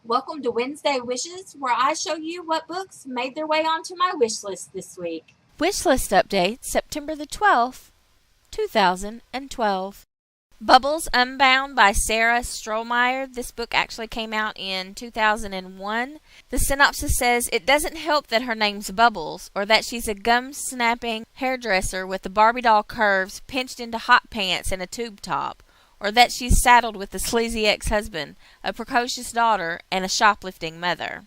Welcome to Wednesday Wishes, where I show you what books made their way onto my wish list this week. Wishlist update, September the 12th, 2012. Bubbles Unbound by Sarah Strohmeyer. This book actually came out in 2001. The synopsis says, it doesn't help that her name's Bubbles, or that she's a gum-snapping hairdresser with the Barbie doll curves pinched into hot pants and a tube top, or that she's saddled with a sleazy ex-husband, a precocious daughter, and a shoplifting mother.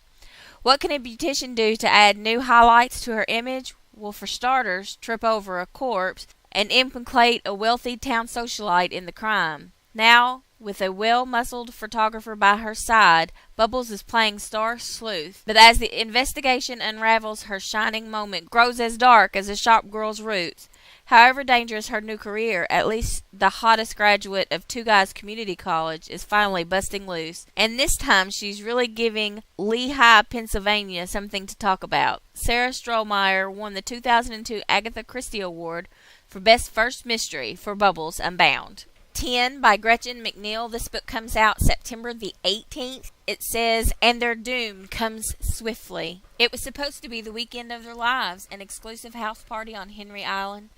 What can a beautician do to add new highlights to her image? Well, for starters, trip over a corpse and implicate a wealthy town socialite in the crime. Now, with a well-muscled photographer by her side, Bubbles is playing star sleuth. But as the investigation unravels, her shining moment grows as dark as a shop girl's roots. However dangerous her new career, at least the hottest graduate of Two Guys Community College is finally busting loose. And this time she's really giving Lehigh, Pennsylvania something to talk about. Sarah Strohmeyer won the 2002 Agatha Christie Award for Best First Mystery for Bubbles Unbound. 10 by Gretchen McNeil. This book comes out September the 18th. It says, and their doom comes swiftly. It was supposed to be the weekend of their lives, an exclusive house party on Henry Island.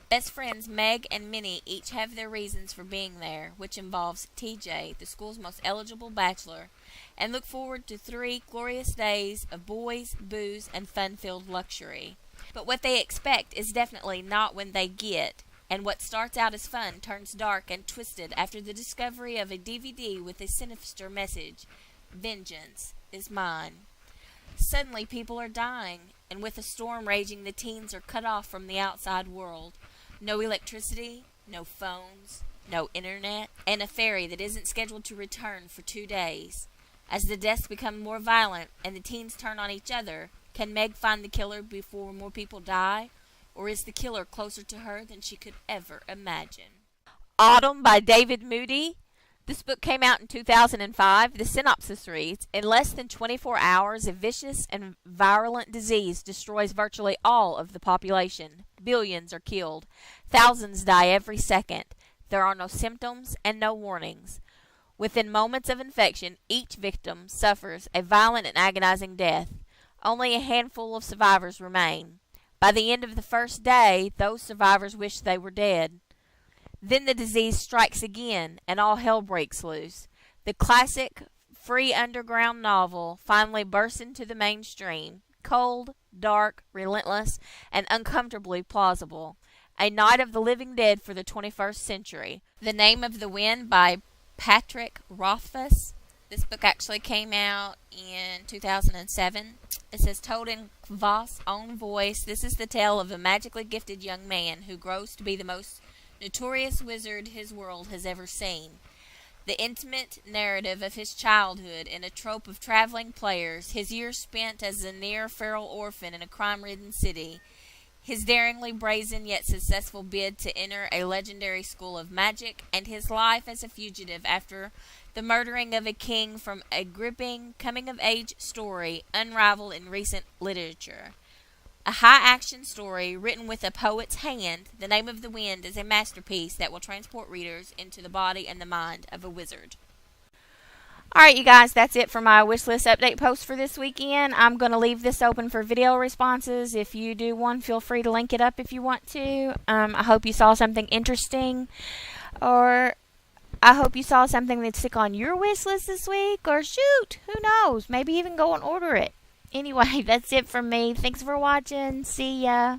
Best friends Meg and Minnie each have their reasons for being there, which involves TJ, the school's most eligible bachelor, and look forward to 3 glorious days of boys, booze, and fun-filled luxury. But what they expect is definitely not when they get, and what starts out as fun turns dark and twisted after the discovery of a DVD with a sinister message. Vengeance is mine. Suddenly people are dying, and with a storm raging, the teens are cut off from the outside world. No electricity, no phones, no internet, and a ferry that isn't scheduled to return for 2 days. As the deaths become more violent and the teens turn on each other, can Meg find the killer before more people die? Or is the killer closer to her than she could ever imagine? Autumn by David Moody. This book came out in 2005. The synopsis reads, in less than 24 hours, a vicious and virulent disease destroys virtually all of the population. Billions are killed. Thousands die every second. There are no symptoms and no warnings. Within moments of infection, each victim suffers a violent and agonizing death. Only a handful of survivors remain. By the end of the first day, those survivors wish they were dead. Then the disease strikes again, and all hell breaks loose. The classic free underground novel finally bursts into the mainstream. Cold, dark, relentless, and uncomfortably plausible. A Night of the Living Dead for the 21st century. The Name of the Wind by Patrick Rothfuss. This book actually came out in 2007. It says, told in Voss' own voice, this is the tale of a magically gifted young man who grows to be the most notorious wizard his world has ever seen. The intimate narrative of his childhood in a trope of traveling players, his years spent as a near-feral orphan in a crime-ridden city, his daringly brazen yet successful bid to enter a legendary school of magic, and his life as a fugitive after the murdering of a king from a gripping coming-of-age story unrivaled in recent literature. A high-action story written with a poet's hand, The Name of the Wind is a masterpiece that will transport readers into the body and the mind of a wizard. Alright, you guys, that's it for my wishlist update post for this weekend. I'm going to leave this open for video responses. If you do one, feel free to link it up if you want to. I hope you saw something interesting, or I hope you saw something that's stick on your wish list this week, or shoot, who knows, maybe even go and order it. Anyway, that's it from me. Thanks for watching. See ya.